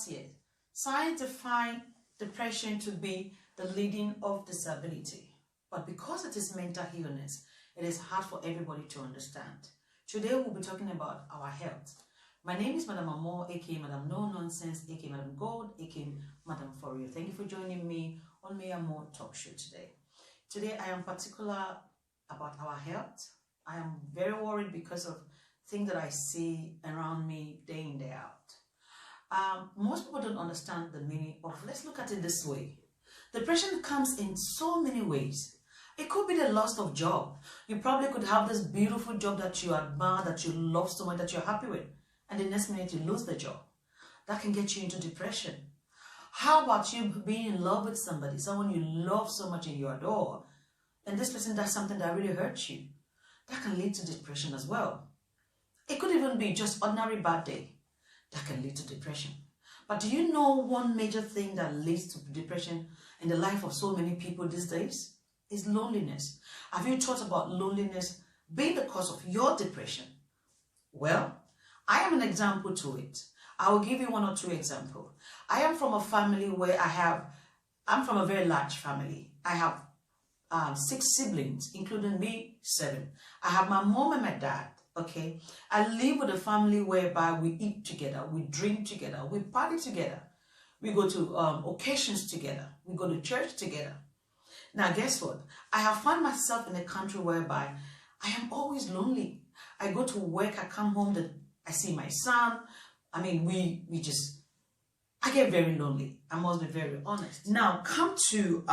last year, science defined depression to be the leading of disability. But because it is mental illness, it is hard for everybody to understand. Today we'll be talking about our health. My name is Madam Amor, aka Madam No Nonsense, aka Madam Gold, aka Madam For Real. Thank you for joining me on My Amor Talk Show today. Today I am particular about our health. I am very worried because of things that I see around me day in, day out. Most people don't understand the meaning of, let's look at it this way. Depression comes in so many ways. It could be the loss of job. You probably could have this beautiful job that you admire, that you love so much, that you're happy with. And the next minute you lose the job. That can get you into depression. How about you being in love with somebody, someone you love so much and you adore, and this person does something that really hurts you? That can lead to depression as well. It could even be just ordinary bad day. That can lead to depression. But do you know one major thing that leads to depression in the life of so many people these days? Is loneliness. Have you thought about loneliness being the cause of your depression? Well, I am an example to it. I will give you one or two examples. I am from a family where I'm from a very large family. I have 6 siblings, including me, 7. I have my mom and my dad, okay? I live with a family whereby we eat together, we drink together, we party together. We go to occasions together. We go to church together. Now, guess what? I have found myself in a country whereby I am always lonely. I go to work, I come home, I see my son. I mean, I get very lonely. I must be very honest. Now, come to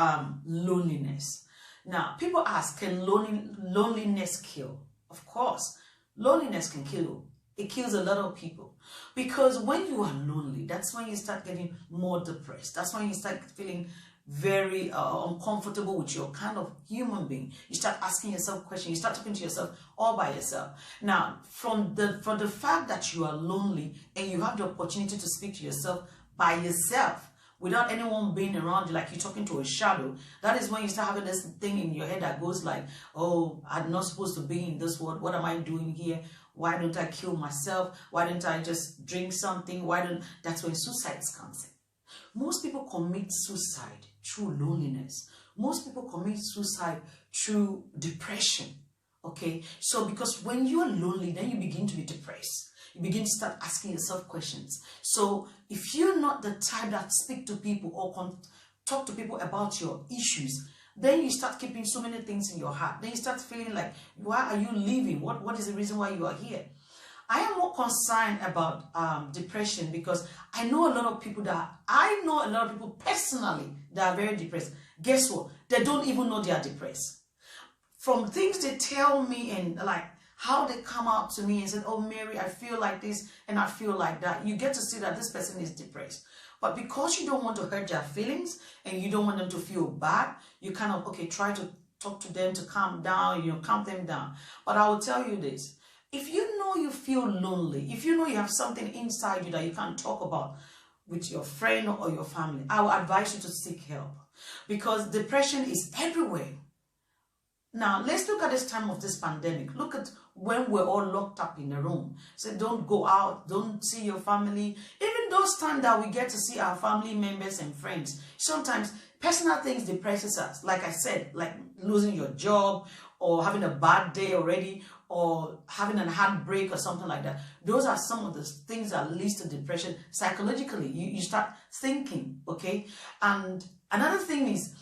loneliness. Now, people ask, can loneliness kill? Of course, loneliness can kill. It kills a lot of people. Because when you are lonely, that's when you start getting more depressed. That's when you start feeling very uncomfortable with your kind of human being. You start asking yourself questions. You start talking to yourself all by yourself. Now, from the fact that you are lonely and you have the opportunity to speak to yourself by yourself without anyone being around you, like you're talking to a shadow, that is when you start having this thing in your head that goes like, oh, I'm not supposed to be in this world. What am I doing here? Why don't I kill myself? Why don't I just drink something? That's when suicide comes in. Most people commit suicide through loneliness. Most people commit suicide through depression. Okay, so because when you are lonely, then you begin to be depressed. You begin to start asking yourself questions. So if you're not the type that speak to people or talk to people about your issues, then you start keeping so many things in your heart. Then you start feeling like, why are you leaving? What is the reason why you are here? I am more concerned about depression because I know a lot of people personally that are very depressed. Guess what? They don't even know they are depressed. From things they tell me and like how they come out to me and say, oh, Mary, I feel like this and I feel like that. You get to see that this person is depressed. But because you don't want to hurt their feelings and you don't want them to feel bad, you kind of, okay, try to talk to them to calm down, calm them down. But I will tell you this. If you know you feel lonely, if you know you have something inside you that you can't talk about with your friend or your family, I will advise you to seek help because depression is everywhere. Now, let's look at this time of this pandemic. Look at when we're all locked up in a room. So don't go out, don't see your family. Even those times that we get to see our family members and friends, sometimes personal things depresses us. Like I said, like losing your job or having a bad day already, or having a heartbreak or something like that. Those are some of the things that leads to depression psychologically. You start thinking, okay? And another thing is,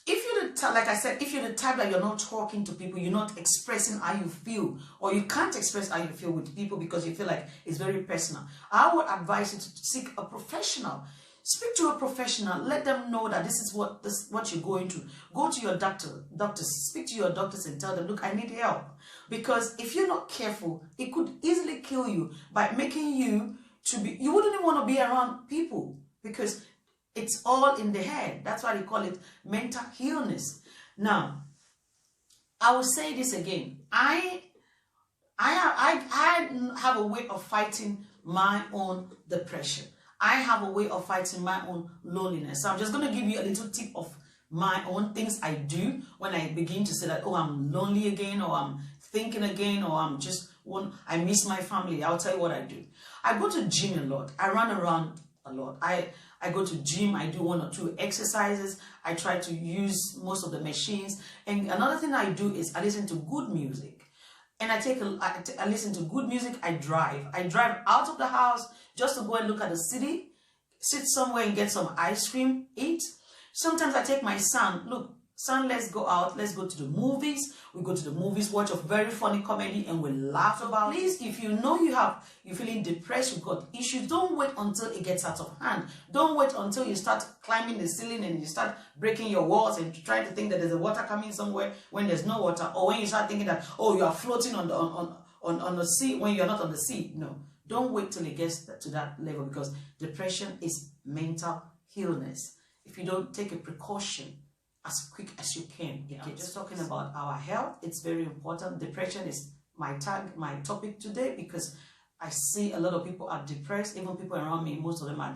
if you're the type, like I said, if you're the type that you're not talking to people, you're not expressing how you feel, or you can't express how you feel with people because you feel like it's very personal, I would advise you to seek a professional. Speak to a professional. Let them know that this is what you're going through. Go to your doctors. Speak to your doctors and tell them, look, I need help. Because if you're not careful, it could easily kill you by making you you wouldn't even want to be around people because it's all in the head. That's why they call it mental illness. Now, I will say this again. I have a way of fighting my own depression. I have a way of fighting my own loneliness. So I'm just going to give you a little tip of my own things I do when I begin to say that, oh, I'm lonely again, or I'm thinking again, or I miss my family. I'll tell you what I do. I go to gym a lot. I run around a lot. I go to gym, I do 1 or 2 exercises, I try to use most of the machines. And another thing I do is I listen to good music. And I listen to good music. I drive out of the house just to go and look at the city, sit somewhere and get some ice cream, eat. Sometimes I take my son, look, son, let's go out, let's go to the movies. We go to the movies, watch a very funny comedy, and we laugh about it. Please, if you know you're feeling depressed, you've got issues, don't wait until it gets out of hand. Don't wait until you start climbing the ceiling and you start breaking your walls and trying to think that there's a water coming somewhere when there's no water, or when you start thinking that, oh, you are floating on the sea when you're not on the sea. No, don't wait till it gets to that level, because depression is mental illness. If you don't take a precaution as quick as you can. Yeah, I'm just talking about our health. It's very important. Depression is my topic today, because I see a lot of people are depressed. Even people around me, most of them are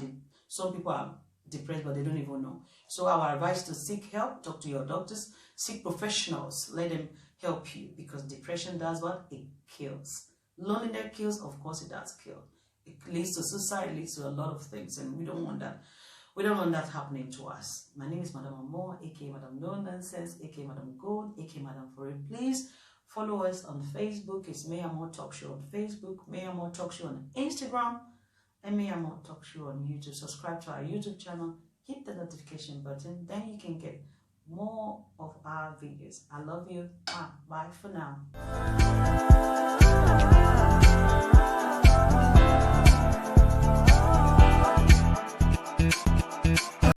some people are depressed, but they don't even know. So our advice to seek help, talk to your doctors, seek professionals, let them help you, because depression does what? It kills. Loneliness kills, of course it does kill. It leads to suicide, leads to a lot of things, and we don't want that. We don't want that happening to us. My name is Madam Amor, aka Madam No Nonsense, aka Madam Gold, aka Madam For It. Please follow us on Facebook. It's May Amor Talk Show on Facebook, May Amor Talk Show on Instagram, and May Amor Talk Show on YouTube. Subscribe to our YouTube channel, hit the notification button, then you can get more of our videos. I love you. Bye for now.